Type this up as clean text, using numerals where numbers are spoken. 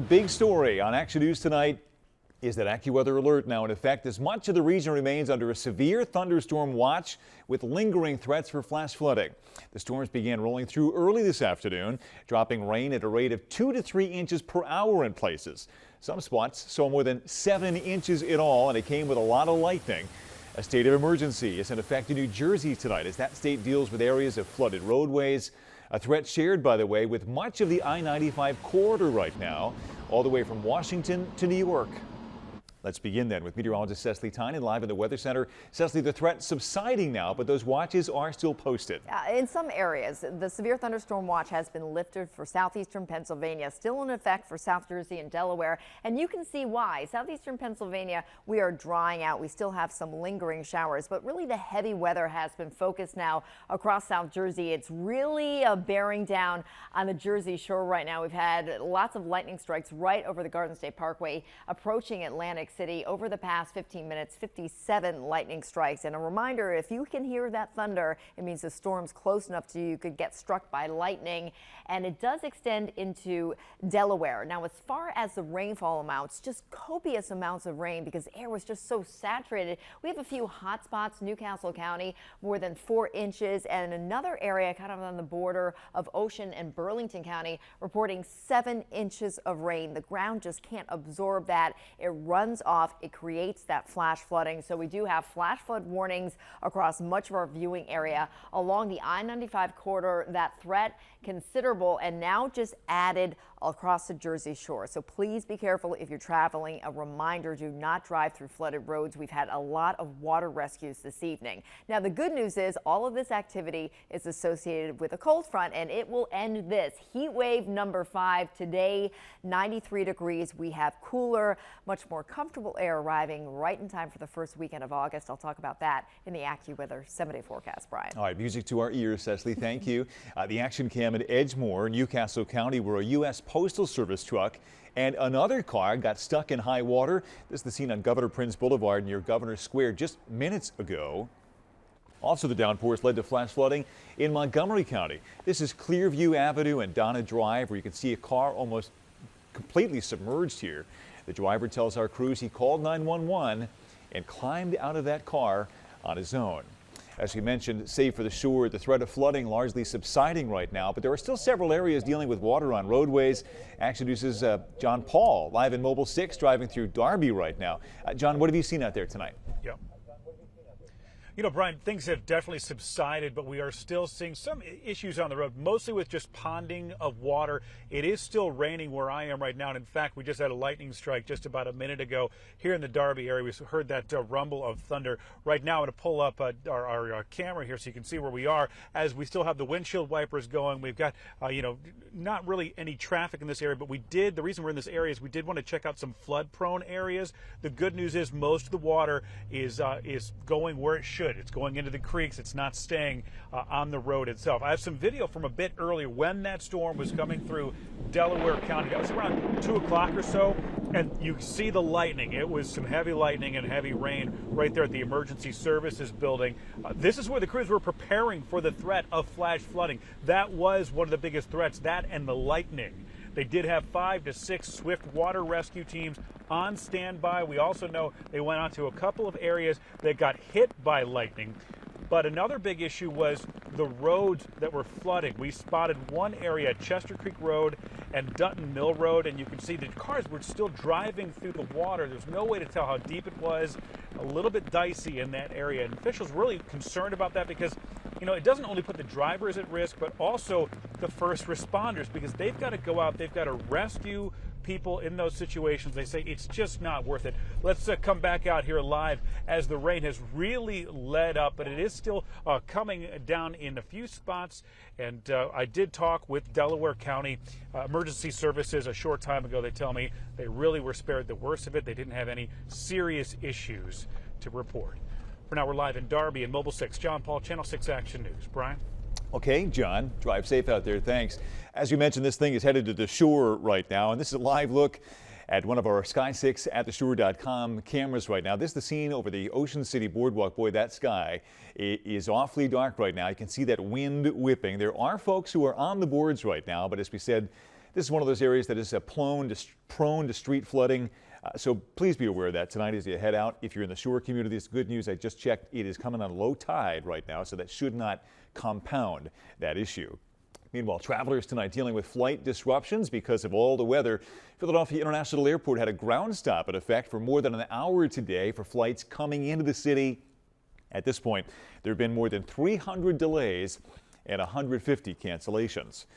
The big story on Action News tonight is that AccuWeather alert now in effect as much of the region remains under a severe thunderstorm watch with lingering threats for flash flooding. The storms began rolling through early this afternoon, dropping rain at a rate of 2 to 3 inches per hour in places. Some spots saw more than 7 inches in all, and it came with a lot of lightning. A state of emergency is in effect in New Jersey tonight as that state deals with areas of flooded roadways. A threat shared, by the way, with much of the I-95 corridor right now, all the way from Washington to New York. Let's begin then with meteorologist Cecily Tynan live in the Weather Center. Cecily, the threat subsiding now, but those watches are still posted. In some areas, the severe thunderstorm watch has been lifted for southeastern Pennsylvania, still in effect for South Jersey and Delaware. And you can see why. Southeastern Pennsylvania, we are drying out. We still have some lingering showers, but really the heavy weather has been focused now across South Jersey. It's really bearing down on the Jersey Shore right now. We've had lots of lightning strikes right over the Garden State Parkway, approaching Atlantic City over the past 15 minutes, 57 lightning strikes. And a reminder, if you can hear that thunder, it means the storm's close enough to you could get struck by lightning. And it does extend into Delaware. Now, as far as the rainfall amounts, just copious amounts of rain because air was just so saturated. We have a few hot spots, Newcastle County, more than 4 inches, and another area kind of on the border of Ocean and Burlington County reporting 7 inches of rain. The ground just can't absorb that. It runs off. It creates that flash flooding. So we do have flash flood warnings across much of our viewing area along the I-95 corridor. That threat considerable and now just added across the Jersey Shore. So please be careful if you're traveling. A reminder, do not drive through flooded roads. We've had a lot of water rescues this evening. Now, the good news is all of this activity is associated with a cold front, and it will end this heat wave number 5 today. 93 degrees. We have cooler, much more comfortable air arriving right in time for the first weekend of August. I'll talk about that in the AccuWeather 7-day forecast, Brian. All right, music to our ears, Cecily. Thank you. The action cam in Edgemore, Newcastle County, where a U.S. Postal Service truck and another car got stuck in high water. This is the scene on Governor Prince Boulevard near Governor Square just minutes ago. Also, the downpours led to flash flooding in Montgomery County. This is Clearview Avenue and Donna Drive, where you can see a car almost completely submerged here. The driver tells our crews he called 911 and climbed out of that car on his own. As we mentioned, save for the shore, the threat of flooding largely subsiding right now, but there are still several areas dealing with water on roadways. Action News's John Paul live in Mobile 6 driving through Darby right now. John, what have you seen out there tonight? Yep. You know, Brian, things have definitely subsided, but we are still seeing some issues on the road, mostly with just ponding of water. It is still raining where I am right now. And in fact, we just had a lightning strike just about a minute ago here in the Darby area. We heard that rumble of thunder. Right now, I'm going to pull up our camera here so you can see where we are as we still have the windshield wipers going. We've got, not really any traffic in this area, but the reason we're in this area is we did want to check out some flood prone areas. The good news is most of the water is going where it should. It's going into the creeks. It's not staying on the road itself. I have some video from a bit earlier when that storm was coming through Delaware County. That was around 2 o'clock or so, and you see the lightning. It was some heavy lightning and heavy rain right there at the Emergency Services building. This is where the crews were preparing for the threat of flash flooding. That was one of the biggest threats, that and the lightning. They did have 5 to 6 swift water rescue teams on standby. We also know they went on to a couple of areas that got hit by lightning. But another big issue was the roads that were flooding. We spotted one area, Chester Creek Road and Dutton Mill Road, and you can see the cars were still driving through the water. There's no way to tell how deep it was. A little bit dicey in that area. And officials really concerned about that because, it doesn't only put the drivers at risk, but also the first responders because they've got to go out, they've got to rescue people in those situations. They say it's just not worth it. Let's come back out here live as the rain has really let up, but it is still coming down in a few spots. And I did talk with Delaware County Emergency Services a short time ago. They tell me they really were spared the worst of it. They didn't have any serious issues to report. For now, we're live in Darby and Mobile 6. John Paul, Channel 6 Action News. Brian? Okay, John, drive safe out there. Thanks. As you mentioned, this thing is headed to the shore right now, and this is a live look at one of our Sky 6 at theshore.com cameras right now. This is the scene over the Ocean City Boardwalk. Boy, that sky is awfully dark right now. You can see that wind whipping. There are folks who are on the boards right now, but as we said, This is one of those areas that is prone to street flooding. So please be aware of that tonight as you head out. If you're in the shore community, it's good news. I just checked. It is coming on low tide right now, so that should not compound that issue. Meanwhile, travelers tonight dealing with flight disruptions because of all the weather. Philadelphia International Airport had a ground stop in effect for more than an hour today for flights coming into the city. At this point, there have been more than 300 delays and 150 cancellations.